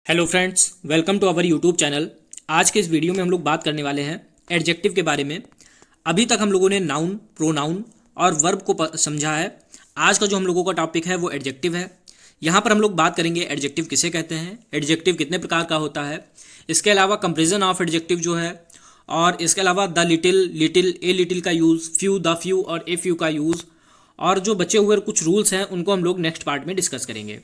Hello friends, welcome to our YouTube channel. आज के इस वीडियो में हम लोग बात करने वाले हैं एडजेक्टिव के बारे में। अभी तक हम लोगों ने नाउन, प्रोनाउन और वर्ब को समझा है। आज का जो हम लोगों का टॉपिक है वो एडजेक्टिव है। यहाँ पर हम लोग बात करेंगे एडजेक्टिव किसे कहते हैं, एडजेक्टिव कितने प्रकार का होता है, इसके अलावा कंपेरिजन ऑफ एडजेक्टिव जो है, और इसके अलावा the little, little, A little का यूज़, फ्यू, द फ्यू और ए फ्यू का यूज़, और जो बचे हुए कुछ रूल्स हैं उनको हम लोग नेक्स्ट पार्ट में डिस्कस करेंगे।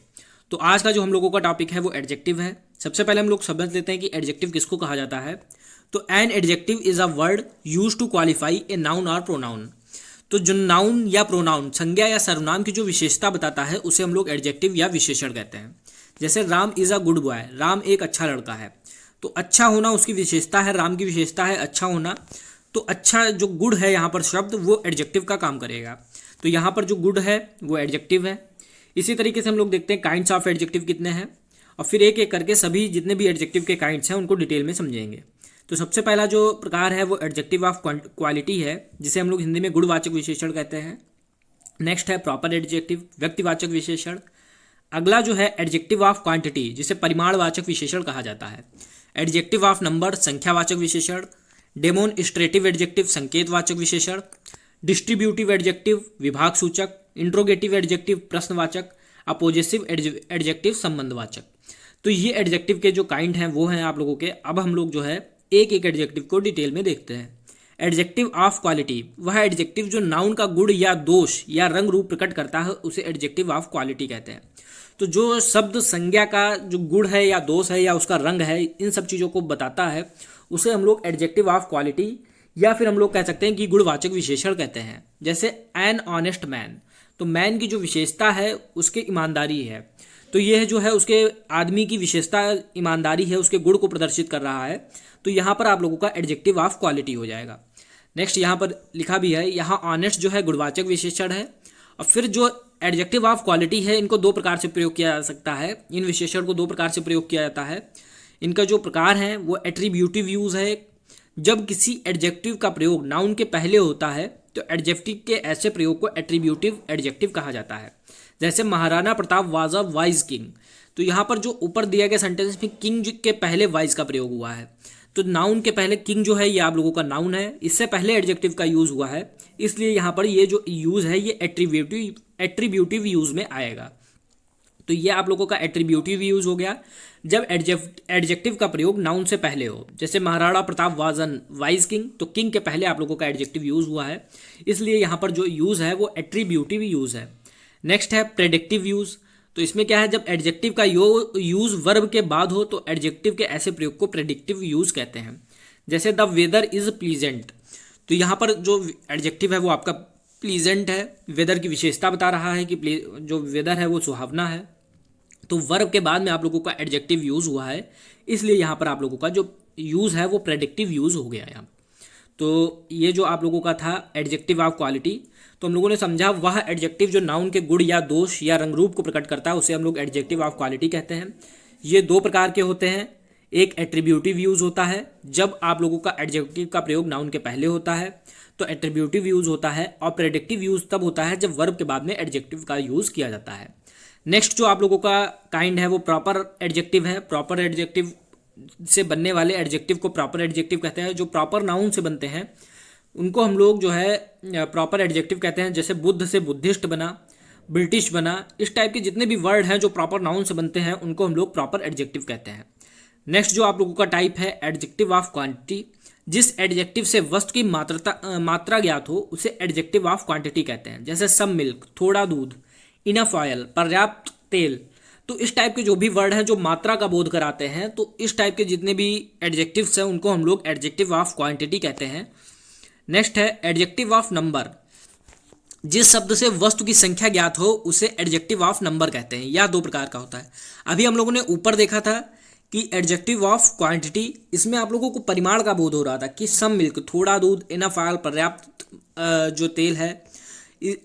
तो आज का जो हम लोगों का टॉपिक है वो एडजेक्टिव है। सबसे पहले हम लोग समझ लेते हैं कि एडजेक्टिव किसको कहा जाता है। तो an adjective is a word use to qualify a noun और प्रोनाउन। तो जो नाउन या प्रोनाउन, संज्ञा या सर्वनाम की जो विशेषता बताता है उसे हम लोग एडजेक्टिव या विशेषण कहते हैं। जैसे Ram is a good boy, Ram एक अच्छा लड़का है। तो अच्छा होना उसकी विशेषता है, राम की विशेषता है अच्छा होना। तो अच्छा जो गुड है यहाँ पर शब्द, वो एडजेक्टिव का काम करेगा। तो यहाँ पर जो गुड है वो एडजेक्टिव है। इसी तरीके से हम लोग देखते हैं काइंड्स ऑफ एडजेक्टिव कितने हैं, और फिर एक एक करके सभी जितने भी एडजेक्टिव के काइंड्स हैं उनको डिटेल में समझेंगे। तो सबसे पहला जो प्रकार है वो एडजेक्टिव ऑफ क्वालिटी है, जिसे हम लोग हिंदी में गुणवाचक विशेषण कहते हैं। नेक्स्ट है प्रॉपर एडजेक्टिव, व्यक्तिवाचक विशेषण। अगला जो है एडजेक्टिव ऑफ क्वांटिटी, जिसे परिमाणवाचक विशेषण कहा जाता है। एडजेक्टिव ऑफ नंबर, संख्यावाचक विशेषण। डेमोन्स्ट्रेटिव एडजेक्टिव, संकेतवाचक विशेषण। डिस्ट्रीब्यूटिव एडजेक्टिव, विभाग सूचक। इंट्रोगेटिव एडजेक्टिव, प्रश्नवाचक। अपोजिटिव एडजेक्टिव, संबंधवाचक। तो ये एडजेक्टिव के जो काइंड हैं वो हैं आप लोगों के। अब हम लोग जो है एक एक एडजेक्टिव को डिटेल में देखते हैं। एडजेक्टिव ऑफ क्वालिटी, वह एडजेक्टिव जो नाउन का गुण या दोष या रंग रूप प्रकट करता है उसे एडजेक्टिव ऑफ क्वालिटी कहते हैं। तो जो शब्द संज्ञा का जो गुण है या दोष है या उसका रंग है, इन सब चीज़ों को बताता है, उसे हम लोग एडजेक्टिव ऑफ क्वालिटी या फिर हम लोग कह सकते हैं कि गुणवाचक विशेषण कहते हैं। जैसे एन ऑनेस्ट मैन, तो मैन की जो विशेषता है उसकी ईमानदारी है। तो यह जो है उसके आदमी की विशेषता ईमानदारी है, उसके गुण को प्रदर्शित कर रहा है। तो यहाँ पर आप लोगों का एडजेक्टिव ऑफ क्वालिटी हो जाएगा। नेक्स्ट यहाँ पर लिखा भी है, यहाँ ऑनेस्ट जो है गुणवाचक विशेषण है। और फिर जो एडजेक्टिव ऑफ क्वालिटी है, इनको दो प्रकार से प्रयोग किया जा सकता है। इन विशेषण को दो प्रकार से प्रयोग किया जाता है। इनका जो प्रकार है वो एट्रीब्यूटिव यूज़ है। जब किसी एडजेक्टिव का प्रयोग नाउन के पहले होता है तो एडजेक्टिव के ऐसे प्रयोग को एट्रीब्यूटिव एडजेक्टिव कहा जाता है। जैसे Maharana Pratap was a wise king. तो यहाँ पर जो ऊपर दिया गया सेंटेंस में किंग के पहले वाइज का प्रयोग हुआ है। तो नाउन के पहले किंग जो है ये आप लोगों का नाउन है, इससे पहले एडजेक्टिव का यूज़ हुआ है, इसलिए यहाँ पर ये जो यूज़ है ये एट्रीब्यूटिव यूज़ में आएगा। तो ये आप लोगों का एट्रीब्यूटिव यूज़ हो गया जब एडजेक्टिव का प्रयोग नाउन से पहले हो। जैसे Maharana Pratap was an wise king, तो किंग के पहले आप लोगों का एडजेक्टिव यूज़ हुआ है, इसलिए यहाँ पर जो यूज़ है वो एट्रीब्यूटिव यूज़ है। नेक्स्ट है प्रेडिक्टिव यूज़। तो इसमें क्या है, जब एडजेक्टिव का यूज़ वर्ब के बाद हो तो एडजेक्टिव के ऐसे प्रयोग को प्रेडिक्टिव यूज़ कहते हैं। जैसे द वेदर इज़ प्लीजेंट, तो यहाँ पर जो एडजेक्टिव है वो आपका प्लीजेंट है। वेदर की विशेषता बता रहा है कि जो वेदर है वो सुहावना है। तो वर्ब के बाद में आप लोगों का एडजेक्टिव यूज़ हुआ है, इसलिए यहाँ पर आप लोगों का जो यूज़ है वो प्रेडिक्टिव यूज़ हो गया यहाँ। तो ये जो आप लोगों का था एडजेक्टिव ऑफ क्वालिटी, तो हम लोगों ने समझा वह एडजेक्टिव जो नाउन के गुण या दोष या रंग रूप को प्रकट करता है उसे हम लोग एडजेक्टिव ऑफ क्वालिटी कहते हैं। ये दो प्रकार के होते हैं। एक एट्रीब्यूटिव यूज़ होता है, जब आप लोगों का एडजेक्टिव का प्रयोग नाउन के पहले होता है तो एट्रीब्यूटिव यूज़ होता है, और प्रेडिक्टिव यूज़ तब होता है जब वर्ब के बाद में एडजेक्टिव का यूज़ किया जाता है। नेक्स्ट जो आप लोगों का काइंड है वो प्रॉपर एडजेक्टिव है। प्रॉपर एडजेक्टिव से बनने वाले एडजेक्टिव को प्रॉपर एडजेक्टिव कहते हैं। जो प्रॉपर नाउन से बनते हैं उनको हम लोग जो है प्रॉपर एडजेक्टिव कहते हैं। जैसे बुद्ध से बुद्धिस्ट बना, ब्रिटिश बना, इस टाइप के जितने भी वर्ड हैं जो प्रॉपर नाउन से बनते हैं उनको हम लोग प्रॉपर एडजेक्टिव कहते हैं। नेक्स्ट जो आप लोगों का टाइप है एडजेक्टिव ऑफ क्वांटिटी। जिस एडजेक्टिव से वस्तु की मात्रा ज्ञात हो उसे एडजेक्टिव ऑफ क्वांटिटी कहते हैं। जैसे सम मिल्क, थोड़ा दूध, इनफ ऑयल, पर्याप्त तेल। तो इस टाइप के जो भी वर्ड हैं जो मात्रा का बोध कराते हैं, तो इस टाइप के जितने भी एडजेक्टिव्स हैं उनको हम लोग एडजेक्टिव ऑफ क्वांटिटी कहते हैं। नेक्स्ट है एडजेक्टिव ऑफ नंबर। जिस शब्द से वस्तु की संख्या ज्ञात हो उसे एडजेक्टिव ऑफ नंबर कहते हैं। यह दो प्रकार का होता है। अभी हम लोगों ने ऊपर देखा था कि एडजेक्टिव ऑफ क्वांटिटी, इसमें आप लोगों को परिमाण का बोध हो रहा था कि सम मिल्क, थोड़ा दूध, इनफ ऑयल, पर्याप्त जो तेल है।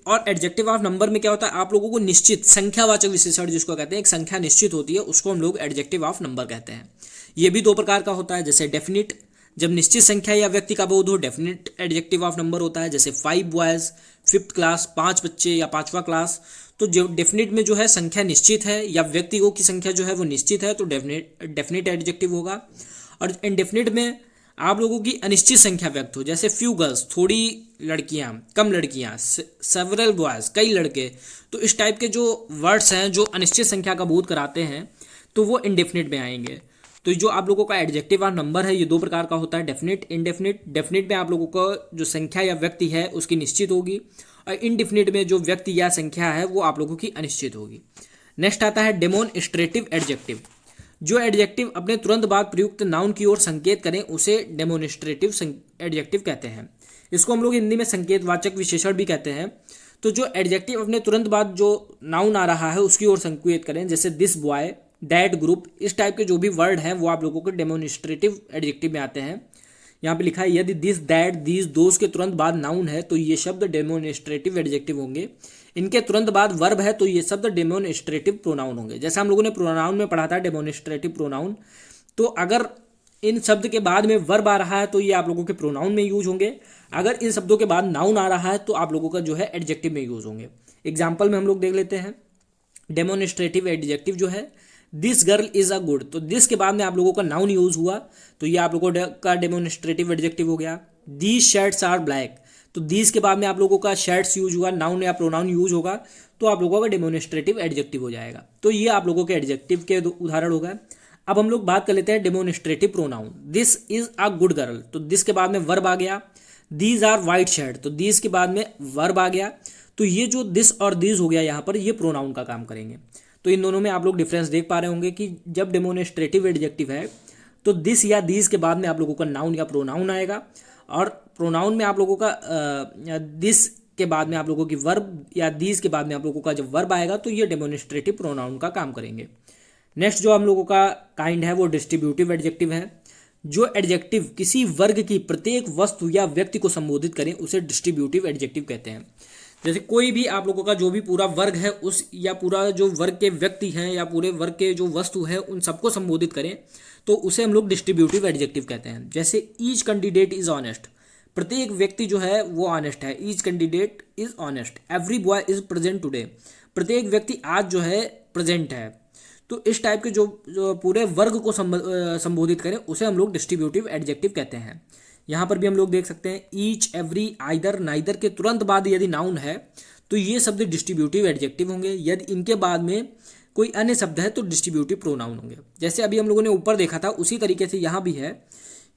और एडजेक्टिव ऑफ नंबर में क्या होता है, आप लोगों को निश्चित संख्यावाचक विशेषण जिसको कहते हैं, एक संख्या निश्चित होती है, उसको हम लोग एडजेक्टिव ऑफ नंबर कहते हैं। ये भी दो प्रकार का होता है। जैसे डेफिनिट, जब निश्चित संख्या या व्यक्ति का बोध हो डेफिनेट एडजेक्टिव ऑफ नंबर होता है, जैसे 5 बॉयज़, 5th क्लास, 5 बच्चे या 5वां क्लास। तो जो डेफिनेट में जो है संख्या निश्चित है या व्यक्तियों की संख्या जो है वो निश्चित है तो डेफिनेट एडजेक्टिव होगा। और इनडेफिनेट में आप लोगों की अनिश्चित संख्या व्यक्त हो, जैसे फ्यू गर्ल्स, थोड़ी लड़कियां, कम लड़कियां, सेवरल बॉयज़, कई लड़के। तो इस टाइप के जो वर्ड्स हैं जो अनिश्चित संख्या का बोध कराते हैं तो वो इनडेफिनेट में आएंगे। तो जो आप लोगों का एडजेक्टिव ऑफ नंबर है ये दो प्रकार का होता है, डेफिनेट, इनडेफिनेट। डेफिनेट में आप लोगों का जो संख्या या व्यक्ति है उसकी निश्चित होगी, और इनडेफिनेट में जो व्यक्ति या संख्या है वो आप लोगों की अनिश्चित होगी। नेक्स्ट आता है डेमोन्स्ट्रेटिव एडजेक्टिव। जो एडजेक्टिव अपने तुरंत बाद प्रयुक्त नाउन की ओर संकेत करें उसे डेमोन्स्ट्रेटिव एडजेक्टिव कहते हैं। इसको हम लोग हिंदी में संकेतवाचक विशेषण भी कहते हैं। तो जो एडजेक्टिव अपने तुरंत बाद जो नाउन आ रहा है उसकी ओर संकेत करें, जैसे दिस बॉय, दैट ग्रुप, इस टाइप के जो भी वर्ड हैं वो आप लोगों को डेमोन्स्ट्रेटिव एडजेक्टिव में आते हैं। यहाँ पे लिखा है यदि दिस, दैट, दीज, दोस के तुरंत बाद नाउन है तो ये शब्द डेमोन्स्ट्रेटिव एडजेक्टिव होंगे। इनके तुरंत बाद वर्ब है तो ये शब्द डेमोन्स्ट्रेटिव प्रोनाउन होंगे। जैसे हम लोगों ने प्रोनाउन में पढ़ा था डेमोन्स्ट्रेटिव प्रोनाउन, तो अगर इन शब्द के बाद में वर्ब आ रहा है तो ये आप लोगों के प्रोनाउन में यूज होंगे। अगर इन शब्दों के बाद नाउन आ रहा है तो आप लोगों का जो है एडजेक्टिव में यूज होंगे। एग्जाम्पल में हम लोग देख लेते हैं। डेमोन्स्ट्रेटिव एडजेक्टिव जो है this girl is a good, तो दिस के बाद में आप लोगों का नाउन यूज हुआ तो ये आप लोगों का डेमोन्स्ट्रेटिव एडजेक्टिव हो गया। दीज शर्ट्स आर ब्लैक, तो दीज के बाद में आप लोगों का शर्ट्स यूज हुआ, नाउन या प्रोनाउन यूज होगा तो आप लोगों का डेमोन्स्ट्रेटिव एडजेक्टिव हो जाएगा। तो ये आप लोगों के एडजेक्टिव के उदाहरण हो गए। अब हम लोग बात कर लेते हैं demonstrative pronoun. This is a good girl, तो दिस के बाद में वर्ब आ गया। दीज आर वाइट शर्ट, तो दीज के बाद में वर्ब आ गया। तो ये जो दिस और दीज हो गया यहाँ पर, ये प्रोनाउन का काम करेंगे। तो इन दोनों में आप लोग डिफरेंस देख पा रहे होंगे कि जब डेमोन्स्ट्रेटिव एडजेक्टिव है तो दिस या दीज के बाद में आप लोगों का नाउन या प्रोनाउन आएगा, और प्रोनाउन में आप लोगों का दिस के बाद में आप लोगों की वर्ब या दीज के बाद में आप लोगों का जब वर्ब आएगा तो ये डेमोन्स्ट्रेटिव प्रोनाउन का काम करेंगे। नेक्स्ट जो हम लोगों का काइंड है वो डिस्ट्रीब्यूटिव एडजेक्टिव है। जो एडजेक्टिव किसी वर्ग की प्रत्येक वस्तु या व्यक्ति को संबोधित करें उसे डिस्ट्रीब्यूटिव एडजेक्टिव कहते हैं। जैसे कोई भी आप लोगों का जो भी पूरा वर्ग है उस या पूरा जो वर्ग के व्यक्ति हैं या पूरे वर्ग के जो वस्तु है उन सबको संबोधित करें तो उसे हम लोग डिस्ट्रीब्यूटिव एडजेक्टिव कहते हैं। जैसे ईच कैंडिडेट इज ऑनेस्ट, प्रत्येक व्यक्ति जो है वो ऑनेस्ट है, each candidate is honest. Every boy is present today, प्रत्येक व्यक्ति आज जो है प्रेजेंट है। तो इस टाइप के जो पूरे वर्ग को संबोधित करें उसे हम लोग डिस्ट्रीब्यूटिव एडजेक्टिव कहते हैं। यहाँ पर भी हम लोग देख सकते हैं ईच, एवरी, आइदर, नाइदर के तुरंत बाद यदि नाउन है तो ये शब्द डिस्ट्रीब्यूटिव एडजेक्टिव होंगे। यदि इनके बाद में कोई अन्य शब्द है तो डिस्ट्रीब्यूटिव प्रोनाउन होंगे। जैसे अभी हम लोगों ने ऊपर देखा था उसी तरीके से यहाँ भी है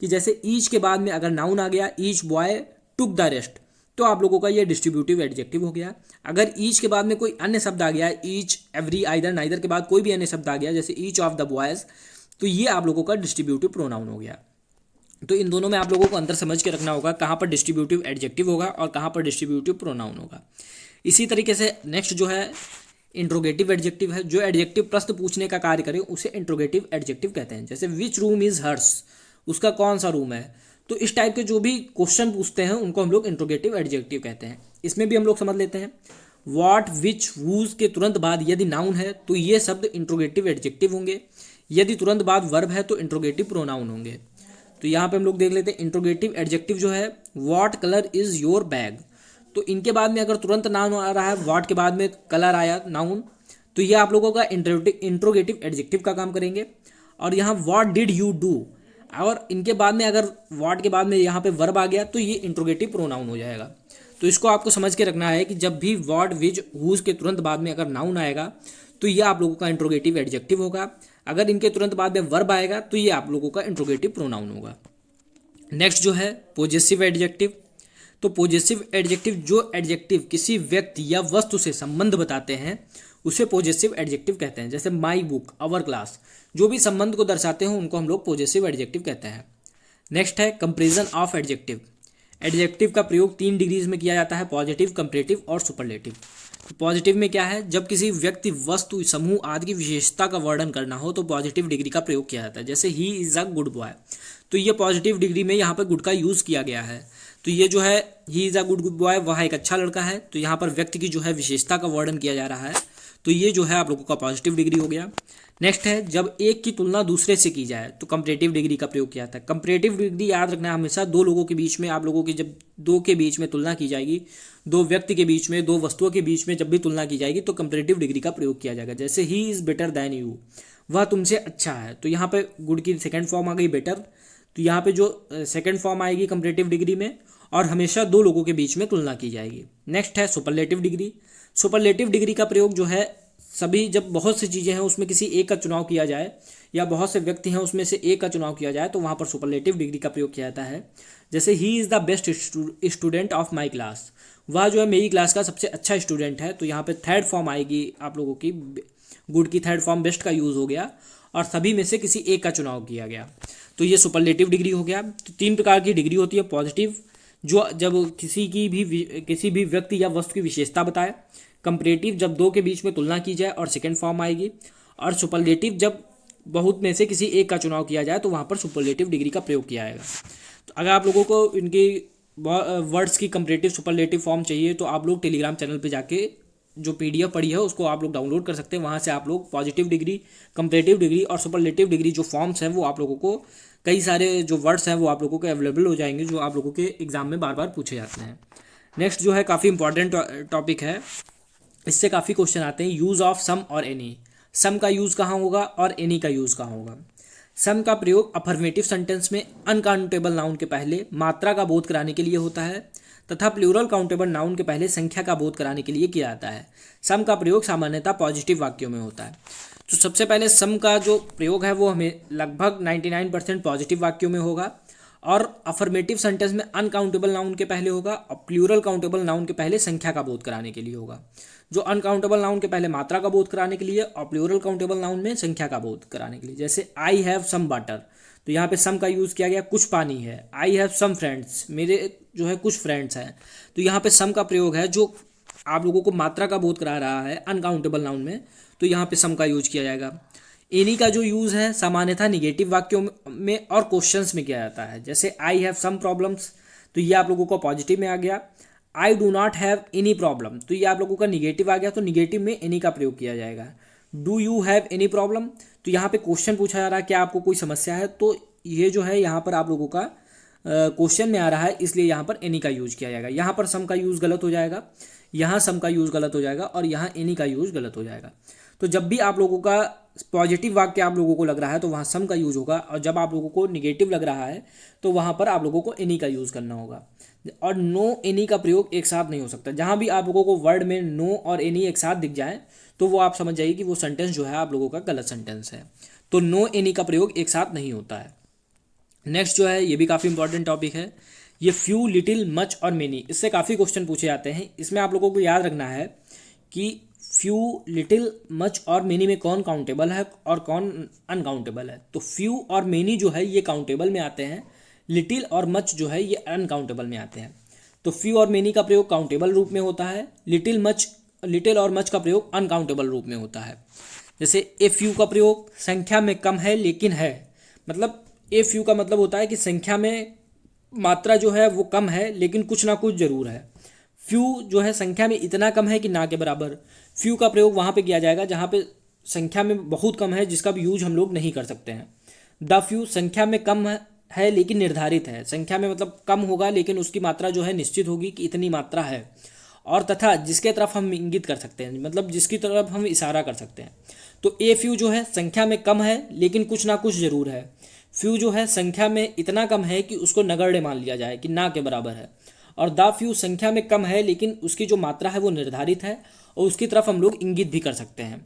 कि जैसे ईच के बाद में अगर नाउन आ गया, each boy took the rest, तो आप लोगों का ये डिस्ट्रीब्यूटिव एडजेक्टिव हो गया। अगर ईच के बाद में कोई अन्य शब्द आ गया, ईच, एवरी, आइदर, नाइदर के बाद कोई भी अन्य शब्द आ गया जैसे ईच ऑफ द बॉयज़, तो ये आप लोगों का डिस्ट्रीब्यूटिव प्रोनाउन हो गया। तो इन दोनों में आप लोगों को अंतर समझ के रखना होगा कहाँ पर डिस्ट्रीब्यूटिव एडजेक्टिव होगा और कहाँ पर डिस्ट्रीब्यूटिव प्रोनाउन होगा। इसी तरीके से नेक्स्ट जो है इंट्रोगेटिव एडजेक्टिव है। जो एडजेक्टिव प्रश्न पूछने का कार्य करे उसे इंट्रोगेटिव एडजेक्टिव कहते हैं। जैसे विच रूम इज हर्स, उसका कौन सा रूम है। तो इस टाइप के जो भी क्वेश्चन पूछते हैं उनको हम लोग इंट्रोगेटिव एडजेक्टिव कहते हैं। इसमें भी हम लोग समझ लेते हैं व्हाट, विच, वूज के तुरंत बाद यदि नाउन है तो ये शब्द इंट्रोगेटिव एडजेक्टिव होंगे। यदि तुरंत बाद वर्ब है तो इंट्रोगेटिव प्रोनाउन होंगे। तो यहाँ पे हम लोग देख लेते हैं इंट्रोगेटिव एडजेक्टिव जो है what colour is your bag, तो इनके बाद में अगर तुरंत नाउन आ रहा है, व्हाट के बाद में कलर आया नाउन, तो ये आप लोगों का इंट्रोगेटिव एडजेक्टिव का काम करेंगे। और यहाँ व्हाट डिड यू डू, और इनके बाद में अगर व्हाट के बाद में यहाँ पे वर्ब आ गया तो ये इंट्रोगेटिव प्रोनाउन हो जाएगा। तो इसको आपको समझ के रखना है कि जब भी व्हाट, विच, हुज के तुरंत बाद में अगर नाउन आएगा तो ये आप लोगों का इंट्रोगेटिव एडजेक्टिव होगा। अगर इनके तुरंत बाद में वर्ब आएगा तो ये आप लोगों का इंट्रोगेटिव प्रोनाउन होगा। नेक्स्ट जो है पॉजेसिव एडजेक्टिव। तो पॉजेसिव एडजेक्टिव, जो एडजेक्टिव किसी व्यक्ति या वस्तु से संबंध बताते हैं उसे पॉजेसिव एडजेक्टिव कहते हैं। जैसे माई बुक, आवर क्लास, जो भी संबंध को दर्शाते हैं उनको हम लोग पॉजेसिव एडजेक्टिव कहते हैं। नेक्स्ट है कंपैरिजन ऑफ एडजेक्टिव। एडजेक्टिव का प्रयोग 3 डिग्रीज में किया जाता है, पॉजिटिव, कंपैरेटिव और सुपरलेटिव। तो पॉजिटिव में क्या है, जब किसी व्यक्ति, वस्तु, समूह आदि की विशेषता का वर्णन करना हो तो पॉजिटिव डिग्री का प्रयोग किया जाता है। जैसे he is a good boy, तो ये पॉजिटिव डिग्री में यहाँ पर गुड का यूज़ किया गया है। तो ये जो है he is a good boy, वह एक अच्छा लड़का है, तो यहाँ पर व्यक्ति की जो है विशेषता का वर्णन किया जा रहा है तो ये जो है आप लोगों का पॉजिटिव डिग्री हो गया। नेक्स्ट है जब एक की तुलना दूसरे से की जाए तो कंपैरेटिव डिग्री का प्रयोग किया जाता है। कंपैरेटिव डिग्री याद रखना है हमेशा दो लोगों के बीच में, आप लोगों की जब दो के बीच में तुलना की जाएगी, दो व्यक्ति के बीच में, दो वस्तुओं के बीच में जब भी तुलना की जाएगी तो कंपैरेटिव डिग्री का प्रयोग किया जाएगा। जैसे he is better than you, वह तुमसे अच्छा है, तो यहाँ पे गुड की सेकेंड फॉर्म आ गई बेटर, तो यहाँ पे जो सेकेंड फॉर्म आएगी कंपैरेटिव डिग्री में, और हमेशा दो लोगों के बीच में तुलना की जाएगी। नेक्स्ट है सुपरलेटिव डिग्री। सुपरलेटिव डिग्री का प्रयोग जो है सभी, जब बहुत सी चीज़ें हैं उसमें किसी एक का चुनाव किया जाए या बहुत से व्यक्ति हैं उसमें से एक का चुनाव किया जाए तो वहाँ पर सुपरलेटिव डिग्री का प्रयोग किया जाता है। जैसे he is the best student of my class, वह जो है मेरी क्लास का सबसे अच्छा स्टूडेंट है, तो यहाँ पे थर्ड फॉर्म आएगी आप लोगों की, गुड की थर्ड फॉर्म बेस्ट का यूज़ हो गया और सभी में से किसी एक का चुनाव किया गया, तो ये सुपरलेटिव डिग्री हो गया। तो तीन प्रकार की डिग्री होती है। पॉजिटिव जो जब किसी भी व्यक्ति या वस्तु की विशेषता बताए, कंपैरेटिव जब दो के बीच में तुलना की जाए और सेकेंड फॉर्म आएगी, और सुपरलेटिव जब बहुत में से किसी एक का चुनाव किया जाए तो वहाँ पर सुपरलेटिव डिग्री का प्रयोग किया जाएगा। तो अगर आप लोगों को इनकी वर्ड्स की कंपैरेटिव सुपरलेटिव फॉर्म चाहिए तो आप लोग टेलीग्राम चैनल पे जाके जो PDF पड़ी है उसको आप लोग डाउनलोड कर सकते हैं। वहाँ से आप लोग पॉजिटिव डिग्री, कंपैरेटिव डिग्री और सुपरलेटिव डिग्री जो फॉर्म्स हैं वो आप लोगों को, कई सारे जो वर्ड्स हैं वो आप लोगों को अवेलेबल हो जाएंगे जो आप लोगों के एग्जाम में बार बार पूछे जाते हैं। नेक्स्ट जो है काफ़ी इंपॉर्टेंट टॉपिक है, इससे काफ़ी क्वेश्चन आते हैं। यूज़ ऑफ सम और एनी। सम का यूज़ कहाँ होगा और एनी का यूज़ कहाँ होगा। सम का प्रयोग अफर्मेटिव सेंटेंस में अनकाउंटेबल नाउन के पहले मात्रा का बोध कराने के लिए होता है तथा प्लूरल काउंटेबल नाउन के पहले संख्या का बोध कराने के लिए किया जाता है। सम का प्रयोग सामान्यतः पॉजिटिव वाक्यों में होता है। तो सबसे पहले सम का जो प्रयोग है वो हमें लगभग 99% पॉजिटिव वाक्यों में होगा, और अफर्मेटिव सेंटेंस में अनकाउंटेबल नाउन के पहले होगा और प्लूरल काउंटेबल नाउन के पहले संख्या का बोध कराने के लिए होगा। जो अनकाउंटेबल नाउन के पहले मात्रा का बोध कराने के लिए और प्लूरल काउंटेबल नाउन में संख्या का बोध कराने के लिए। जैसे आई हैव सम वाटर, तो यहाँ पे सम का यूज़ किया गया, कुछ पानी है। आई हैव सम फ्रेंड्स, मेरे जो है कुछ फ्रेंड्स हैं, तो यहाँ पे सम का प्रयोग है जो आप लोगों को मात्रा का बोध करा रहा है अनकाउंटेबल नाउन में, तो यहाँ पे सम का यूज किया जाएगा। एनी का जो यूज़ है सामान्यतः निगेटिव वाक्यों में और क्वेश्चंस में किया जाता है। जैसे आई हैव सम प्रॉब्लम्स, तो ये आप लोगों को पॉजिटिव में आ गया। I do not have any problem, तो ये आप लोगों का निगेटिव आ गया, तो निगेटिव में एनी का प्रयोग किया जाएगा। Do you have any problem, तो यहाँ पे क्वेश्चन पूछा जा रहा है क्या आपको कोई समस्या है, तो ये जो है यहाँ पर आप लोगों का क्वेश्चन में आ रहा है, इसलिए यहाँ पर एनी का यूज़ किया जाएगा। यहाँ पर सम का यूज़ गलत हो जाएगा, यहाँ सम का यूज़ गलत हो जाएगा और यहाँ एनी का यूज़ गलत हो जाएगा। तो जब भी आप लोगों का पॉजिटिव वाक्य आप लोगों को लग रहा है तो वहाँ सम का यूज़ होगा, और जब आप लोगों को निगेटिव लग रहा है तो वहाँ पर आप लोगों को एनी का यूज़ करना होगा। और नो एनी का प्रयोग एक साथ नहीं हो सकता। जहाँ भी आप लोगों को वर्ड में नो और एनी एक साथ दिख जाए तो वो आप समझ जाइए कि वो सेंटेंस जो है आप लोगों का गलत सेंटेंस है। तो नो एनी का प्रयोग एक साथ नहीं होता है। नेक्स्ट जो है ये भी काफ़ी इंपॉर्टेंट टॉपिक है, ये फ्यू, लिटिल, मच और मेनी, इससे काफ़ी क्वेश्चन पूछे जाते हैं। इसमें आप लोगों को याद रखना है कि फ्यू, लिटिल, मच और मेनी में कौन काउंटेबल है और कौन अनकाउंटेबल है। तो फ्यू और मेनी जो है ये काउंटेबल में आते हैं, लिटिल और मच जो है ये अनकाउंटेबल में आते हैं। तो फ्यू और मेनी का प्रयोग काउंटेबल रूप में होता है, लिटिल और मच का प्रयोग अनकाउंटेबल रूप में होता है। जैसे ए फ्यू का प्रयोग संख्या में कम है लेकिन है, मतलब ए फ्यू का मतलब होता है कि संख्या में मात्रा जो है वो कम है लेकिन कुछ ना कुछ जरूर है। फ्यू जो है संख्या में इतना कम है कि ना के बराबर। फ्यू का प्रयोग वहाँ पे किया जाएगा जहाँ पे संख्या में बहुत कम है जिसका भी यूज हम लोग नहीं कर सकते हैं। द फ्यू संख्या में कम है लेकिन निर्धारित है, संख्या में मतलब कम होगा लेकिन उसकी मात्रा जो है निश्चित होगी कि इतनी मात्रा है। और तथा जिसके तरफ हम इंगित कर सकते हैं, मतलब जिसकी तरफ हम इशारा कर सकते हैं। तो ए फ्यू जो है संख्या में कम है लेकिन कुछ ना कुछ जरूर है। फ्यू जो है संख्या में इतना कम है कि उसको नगण्य मान लिया जाए कि ना के बराबर है। और द फ्यू संख्या में कम है लेकिन उसकी जो मात्रा है वो निर्धारित है और उसकी तरफ हम लोग इंगित भी कर सकते हैं।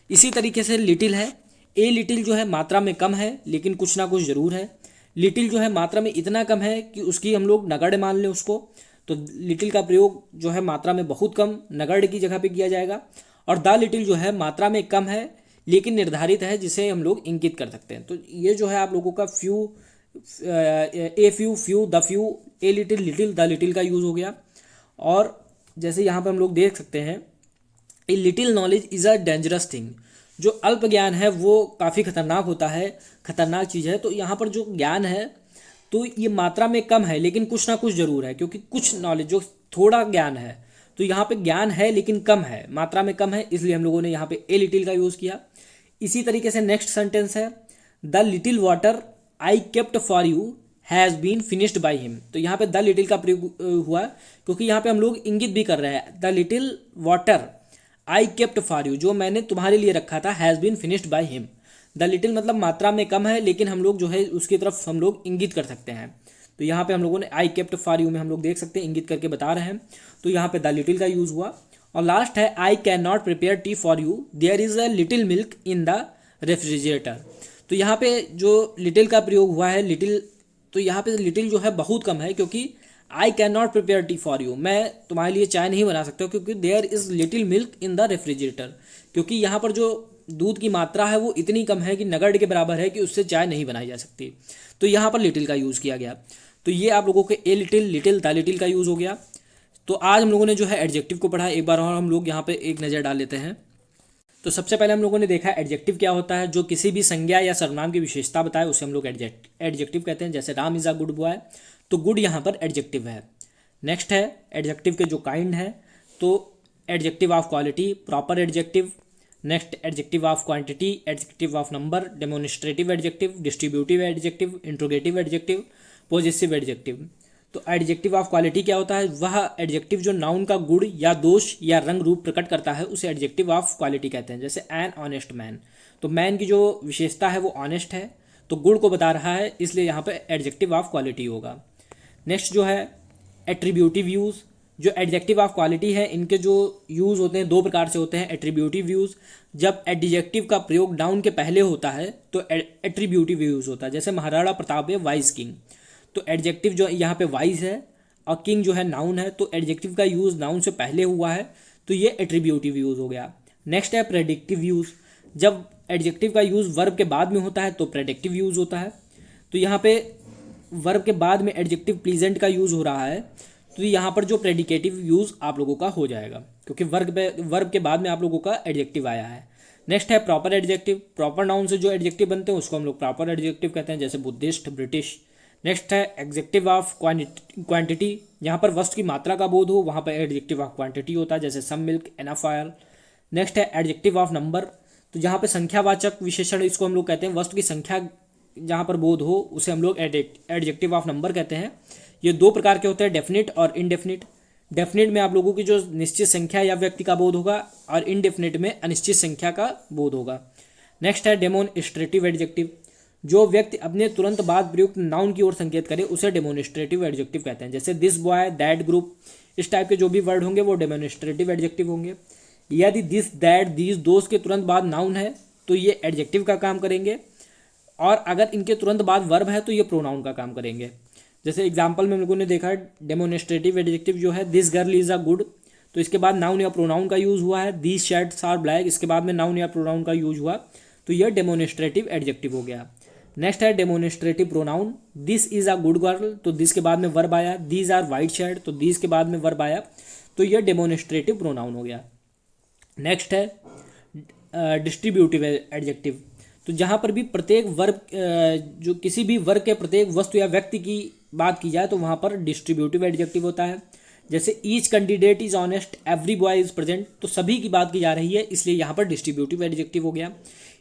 इसी तरीके से लिटिल है, ए लिटिल जो है मात्रा में कम है लेकिन कुछ ना कुछ जरूर है। लिटिल जो है मात्रा में इतना कम है कि उसकी हम लोग नगण्य मान लें उसको, तो लिटिल का प्रयोग जो है मात्रा में बहुत कम नगण्य की जगह पे किया जाएगा। और द लिटिल जो है मात्रा में कम है लेकिन निर्धारित है जिसे हम लोग इंगित कर सकते हैं। तो ये जो है आप लोगों का few, a few, few, the few, a little, little, the little का यूज़ हो गया। और जैसे यहाँ पे हम लोग देख सकते हैं, a little knowledge is a dangerous thing, जो अल्प ज्ञान है वो काफ़ी खतरनाक होता है, खतरनाक चीज़ है। तो यहाँ पर जो ज्ञान है तो ये मात्रा में कम है लेकिन कुछ ना कुछ जरूर है, क्योंकि कुछ नॉलेज जो थोड़ा ज्ञान है तो यहाँ पे ज्ञान है लेकिन कम है, मात्रा में कम है, इसलिए हम लोगों ने यहाँ पे ए लिटिल का यूज़ किया। इसी तरीके से नेक्स्ट सेंटेंस है the little water I kept for you has been finished by him. तो यहाँ पे द लिटिल का प्रयोग हुआ क्योंकि यहाँ पे हम लोग इंगित भी कर रहे हैं, the little water I kept for you, जो मैंने तुम्हारे लिए रखा था, has been finished by him. The little मतलब मात्रा में कम है, लेकिन हम लोग जो है उसकी तरफ हम लोग इंगित कर सकते हैं। तो यहाँ पे हम लोगों ने आई केप्ट फॉर यू में हम लोग देख सकते हैं इंगित करके बता रहे हैं, तो यहाँ पे द लिटिल का यूज़ हुआ। और लास्ट है I can not prepare tea for you, there is a little milk in the refrigerator. तो यहाँ पे जो लिटिल का प्रयोग हुआ है, लिटिल, तो यहाँ पे लिटिल जो है बहुत कम है, क्योंकि I can not prepare tea for you, मैं तुम्हारे लिए चाय नहीं बना सकता, क्योंकि there is little milk in the refrigerator, क्योंकि यहाँ पर जो दूध की मात्रा है वो इतनी कम है कि नगड़ के बराबर है कि उससे चाय नहीं बनाई जा सकती। तो यहाँ पर लिटिल का यूज़ किया गया। तो ये आप लोगों के a little, little, the little का यूज़ हो गया। तो आज हम लोगों ने जो है एडजेक्टिव को पढ़ा, एक बार और हम लोग यहाँ पे एक नज़र डाल लेते हैं। तो सबसे पहले हम लोगों ने देखा एडजेक्टिव क्या होता है, जो किसी भी संज्ञा या सर्वनाम की विशेषता बताए उसे हम लोग एडजेक्टिव कहते हैं। जैसे Ram is a good boy, तो गुड यहाँ पर एडजेक्टिव है। नेक्स्ट है एडजेक्टिव के जो काइंड है, तो adjective of quality, proper adjective, next adjective of quantity, adjective of number, demonstrative adjective, distributive adjective, interrogative adjective, possessive adjective. तो एडजेक्टिव ऑफ क्वालिटी क्या होता है, वह एडजेक्टिव जो नाउन का गुण या दोष या रंग रूप प्रकट करता है उसे एडजेक्टिव ऑफ क्वालिटी कहते हैं। जैसे एन ऑनेस्ट मैन, तो मैन की जो विशेषता है वो ऑनेस्ट है, तो गुण को बता रहा है, इसलिए यहाँ पे एडजेक्टिव ऑफ क्वालिटी होगा। नेक्स्ट जो है एट्रीब्यूटिव यूज़, जो एडजेक्टिव ऑफ क्वालिटी है इनके जो यूज़ होते हैं दो प्रकार से होते हैं। एट्रीब्यूटिव यूज़, जब एडजेक्टिव का प्रयोग नाउन के पहले होता है तो एट्रीब्यूटिव यूज़ होता है। जैसे महाराणा प्रताप है वाइज किंग, तो एडजेक्टिव जो यहाँ पे वाइज है और किंग जो है नाउन है, तो एडजेक्टिव का यूज़ नाउन से पहले हुआ है, तो ये एट्रीब्यूटिव यूज़ हो गया। नेक्स्ट है प्रेडिक्टिव यूज़, जब एडजेक्टिव का यूज़ वर्ब के बाद में होता है तो प्रेडिक्टिव यूज़ होता है। तो यहाँ पे वर्ब के बाद में एडजेक्टिव प्लीजेंट का यूज़ हो रहा है, तो यहाँ पर जो प्रेडिकेटिव यूज़ आप लोगों का हो जाएगा, क्योंकि वर्ब के बाद में आप लोगों का एडजेक्टिव आया है। नेक्स्ट है प्रॉपर एडजेक्टिव, प्रॉपर नाउन से जो एडजेक्टिव बनते हैं उसको हम लोग प्रॉपर एडजेक्टिव कहते हैं। जैसे बुद्धिस्ट, ब्रिटिश। नेक्स्ट है एडजेक्टिव ऑफ क्वांटिटी, जहाँ पर वस्तु की मात्रा का बोध हो वहाँ पर एडजेक्टिव ऑफ क्वांटिटी होता है। जैसे some milk, enough oil. Next है एडजेक्टिव ऑफ नंबर, तो जहाँ पे संख्यावाचक विशेषण इसको हम लोग कहते हैं, वस्तु की संख्या जहाँ पर बोध हो उसे हम लोग एडजेक्टिव ऑफ नंबर कहते हैं। ये दो प्रकार के होते हैं, डेफिनिट और इनडेफिनिट। डेफिनिट में आप लोगों की जो निश्चित संख्या या व्यक्ति का बोध होगा, और इनडेफिनिट में अनिश्चित संख्या का बोध होगा। नेक्स्ट है डेमोनिस्ट्रेटिव एडजेक्टिव, जो व्यक्ति अपने तुरंत बाद प्रयुक्त नाउन की ओर संकेत करे उसे डेमोनिस्ट्रेटिव एडजेक्टिव कहते हैं। जैसे दिस बॉय, दैट ग्रुप, इस टाइप के जो भी वर्ड होंगे वो डेमोनिस्ट्रेटिव एडजेक्टिव होंगे। यदि दिस, दैट, दीज, दोस के तुरंत बाद नाउन है तो ये एडजेक्टिव का काम करेंगे, और अगर इनके तुरंत बाद वर्ब है तो ये प्रोनाउन का काम करेंगे। जैसे एग्जाम्पल में हम लोगों ने देखा है डेमोनिस्ट्रेटिव एडजेक्टिव जो है this girl is a good, तो इसके बाद नाउन या प्रोनाउन का यूज़ हुआ है। दीज शर्ट्स आर ब्लैक, इसके बाद में नाउन या प्रोनाउन का यूज हुआ, तो यह डेमोनिस्ट्रेटिव एडजेक्टिव हो गया। नेक्स्ट है demonstrative pronoun, this is a good girl, तो दिस के बाद में वर्ब आया। दीज आर वाइट शर्ट, तो दीज के बाद में वर्ब आया, तो यह डेमोनिस्ट्रेटिव प्रोनाउन हो गया। नेक्स्ट है डिस्ट्रीब्यूटिव एडजेक्टिव, तो जहाँ पर भी प्रत्येक वर्ग जो किसी भी वर्ग के प्रत्येक वस्तु या व्यक्ति की बात की जाए तो वहाँ पर डिस्ट्रीब्यूटिव एडजेक्टिव होता है। जैसे each candidate is honest, every boy is present, तो सभी की बात की जा रही है, इसलिए यहाँ पर डिस्ट्रीब्यूटिव एडजेक्टिव हो गया।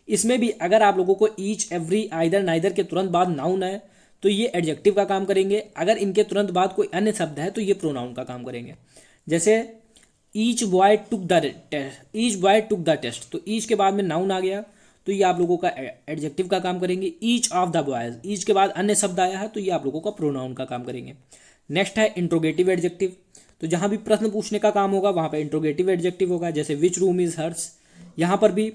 इसमें भी अगर आप लोगों को ईच, एवरी, आइदर, नाइदर के तुरंत बाद नाउन है तो ये एडजेक्टिव का काम करेंगे। अगर इनके तुरंत बाद कोई अन्य शब्द है तो ये प्रोनाउन का काम करेंगे। जैसे each boy took the test, each boy took the test, तो ईच के बाद में नाउन आ गया तो ये आप लोगों का एडजेक्टिव का काम करेंगे। Each of the boys, each के बाद अन्य शब्द आया है तो ये आप लोगों का प्रोनाउन का काम करेंगे। नेक्स्ट है इंट्रोगेटिव एडजेक्टिव, तो जहाँ भी प्रश्न पूछने का काम होगा वहाँ पे इंट्रोगेटिव एडजेक्टिव होगा। जैसे विच रूम इज हर्स, यहाँ पर भी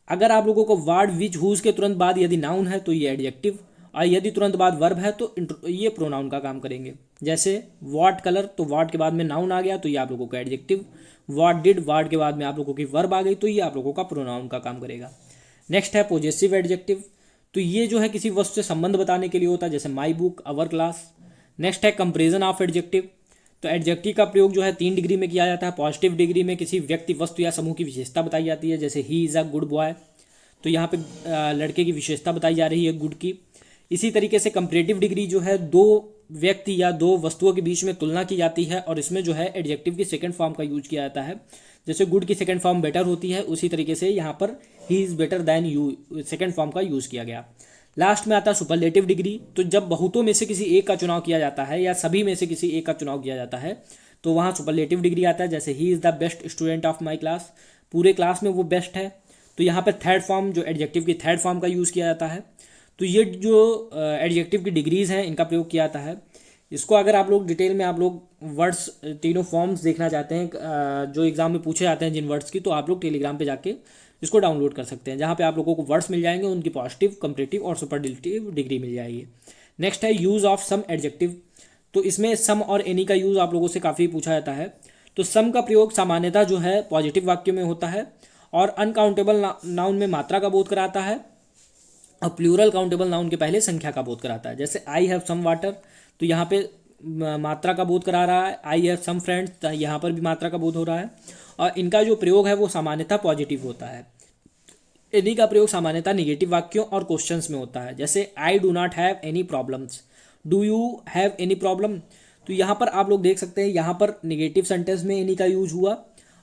अगर आप लोगों को वर्ड विच, हुज के तुरंत बाद यदि नाउन है तो ये एडजेक्टिव, और यदि तुरंत बाद वर्ब है तो ये प्रोनाउन का काम करेंगे। जैसे व्हाट कलर, तो व्हाट के बाद में नाउन आ गया तो ये आप लोगों का एडजेक्टिव। व्हाट डिड, व्हाट के बाद में आप लोगों की वर्ब आ गई तो ये आप लोगों का प्रोनाउन का काम करेगा। नेक्स्ट है पॉजेसिव एडजेक्टिव, तो ये जो है किसी वस्तु से संबंध बताने के लिए होता है। जैसे my book, our class. Next है कंपेरिजन ऑफ एडजेक्टिव, तो एडजेक्टिव का प्रयोग जो है 3 डिग्री में किया जाता है। पॉजिटिव डिग्री में किसी व्यक्ति, वस्तु या समूह की विशेषता बताई जाती है। जैसे he is a good boy, तो यहाँ पे लड़के की विशेषता बताई जा रही है गुड की। इसी तरीके से कंपेरेटिव डिग्री जो है 2 व्यक्ति या दो वस्तुओं के बीच में तुलना की जाती है और इसमें जो है एडजेक्टिव की सेकंड फॉर्म का यूज किया जाता है। जैसे गुड की सेकंड फॉर्म बेटर होती है, उसी तरीके से यहाँ पर he is better than you second form का यूज़ किया गया। लास्ट में आता है सुपरलेटिव डिग्री। तो जब बहुतों में से किसी एक का चुनाव किया जाता है या सभी में से किसी एक का चुनाव किया जाता है तो वहाँ सुपरलेटिव डिग्री आता है। जैसे he is the best student of my class, पूरे क्लास में वो बेस्ट है। तो यहाँ पर थर्ड फॉर्म जो एडजेक्टिव की थर्ड फॉर्म का यूज़ किया जाता है। तो ये जो एडजेक्टिव की डिग्रीज़ हैं इनका प्रयोग किया जाता है। इसको अगर आप लोग डिटेल में आप लोग वर्ड्स तीनों फॉर्म्स देखना चाहते हैं जो एग्जाम में पूछे जाते हैं जिन वर्ड्स की, तो आप लोग टेलीग्राम पे जाके इसको डाउनलोड कर सकते हैं, जहाँ पे आप लोगों को वर्ड्स मिल जाएंगे, उनकी पॉजिटिव, कंपैरेटिव और सुपरलेटिव डिग्री मिल जाएगी। नेक्स्ट है यूज़ ऑफ सम एडजेक्टिव। तो इसमें सम और एनी का यूज़ आप लोगों से काफ़ी पूछा जाता है। तो सम का प्रयोग सामान्यतः जो है पॉजिटिव वाक्यों में होता है और अनकाउंटेबल नाउन में मात्रा का बोध कराता है और प्लूरल काउंटेबल नाउन के पहले संख्या का बोध कराता है। जैसे आई हैव सम वाटर, तो यहाँ पे मात्रा का बोध करा रहा है। आई हैव सम फ्रेंड्स, यहाँ पर भी मात्रा का बोध हो रहा है और इनका जो प्रयोग है वो सामान्यतः पॉजिटिव होता है। एनी का प्रयोग सामान्यतः निगेटिव वाक्यों और क्वेश्चंस में होता है। जैसे I do not have any problems, do you have any problem. तो यहाँ पर आप लोग देख सकते हैं, यहाँ पर निगेटिव सेंटेंस में एनी का यूज हुआ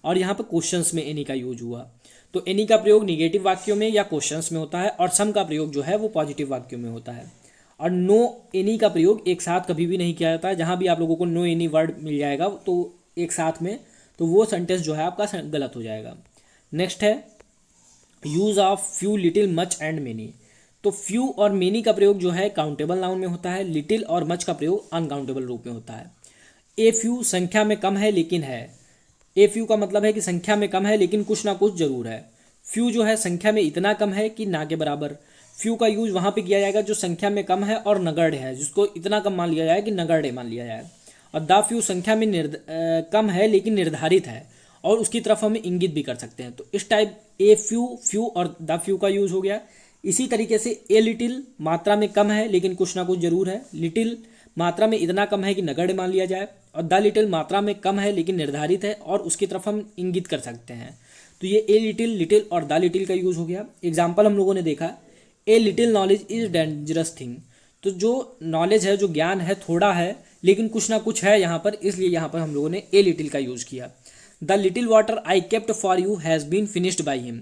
और यहाँ पर क्वेश्चंस में एनी का यूज हुआ। तो एनी का प्रयोग निगेटिव वाक्यों में या क्वेश्चंस में होता है और सम का प्रयोग जो है वो पॉजिटिव वाक्यों में होता है। और नो एनी का प्रयोग एक साथ कभी भी नहीं किया जाता है। जहाँ भी आप लोगों को नो एनी वर्ड मिल जाएगा तो एक साथ में, तो वो सेंटेंस जो है आपका गलत हो जाएगा। नेक्स्ट है use of few, little, much and many. तो फ्यू और मेनी का प्रयोग जो है काउंटेबल नाउन में होता है। लिटिल और मच का प्रयोग अनकाउंटेबल रूप में होता है। ए फ्यू संख्या में कम है लेकिन है। ए फ्यू का मतलब है कि संख्या में कम है लेकिन कुछ ना कुछ जरूर है। फ्यू जो है संख्या में इतना कम है कि ना के बराबर। फ्यू का यूज वहाँ पे किया जाएगा जो संख्या में कम है और नगण्य है, जिसको इतना कम मान लिया जाए कि नगण्य मान लिया जाए। और द फ्यू संख्या में कम है लेकिन निर्धारित है और उसकी तरफ हम इंगित भी कर सकते हैं। तो इस टाइप ए फ्यू, फ्यू और द फ्यू का यूज हो गया। इसी तरीके से ए लिटिल मात्रा में कम है लेकिन कुछ ना कुछ जरूर है। लिटिल मात्रा में इतना कम है कि नगण्य मान लिया जाए और द लिटिल मात्रा में कम है लेकिन निर्धारित है और उसकी तरफ हम इंगित कर सकते हैं। तो ये ए लिटिल, लिटिल और द लिटिल का यूज़ हो गया। एग्जाम्पल हम लोगों ने देखा, a little knowledge is dangerous thing. तो जो नॉलेज है, जो ज्ञान है, थोड़ा है लेकिन कुछ ना कुछ है यहाँ पर, इसलिए यहाँ पर हम लोगों ने ए लिटिल का यूज़ किया। The little water I kept for you has been finished by him.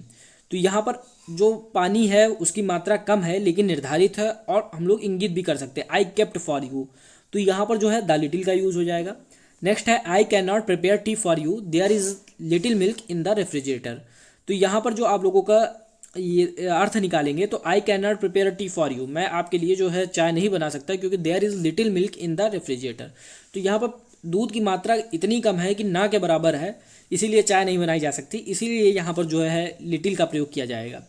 तो यहाँ पर जो पानी है उसकी मात्रा कम है लेकिन निर्धारित है और हम लोग इंगित भी कर सकते हैं, आई केप्ट फॉर यू। तो यहाँ पर जो है द लिटिल का यूज़ हो जाएगा। नेक्स्ट है I can not prepare tea for you, there is little milk in the refrigerator. तो यहाँ पर जो आप लोगों का ये अर्थ निकालेंगे तो आई can not prepare tea for you, मैं आपके लिए जो है चाय नहीं बना सकता क्योंकि there is little milk in the refrigerator. तो यहाँ पर दूध की मात्रा इतनी कम है कि ना के बराबर है, इसीलिए चाय नहीं बनाई जा सकती, इसीलिए यहाँ पर जो है लिटिल का प्रयोग किया जाएगा।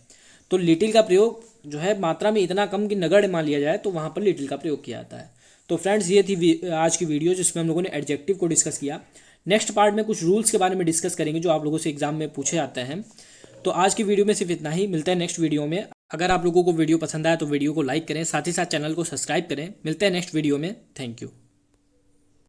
तो लिटिल का प्रयोग जो है मात्रा में इतना कम कि नगण्य मान लिया जाए तो वहाँ पर लिटिल का प्रयोग किया जाता है। तो फ्रेंड्स ये थी आज की वीडियो जिसमें हम लोगों ने एडजेक्टिव को डिस्कस किया। नेक्स्ट पार्ट में कुछ रूल्स के बारे में डिस्कस करेंगे जो आप लोगों से एग्जाम में पूछे जाते हैं। तो आज की वीडियो में सिर्फ इतना ही, मिलते हैं नेक्स्ट वीडियो में। अगर आप लोगों को वीडियो पसंद आया तो वीडियो को लाइक करें, साथ ही साथ चैनल को सब्सक्राइब करें। मिलते हैं नेक्स्ट वीडियो में। Thank you.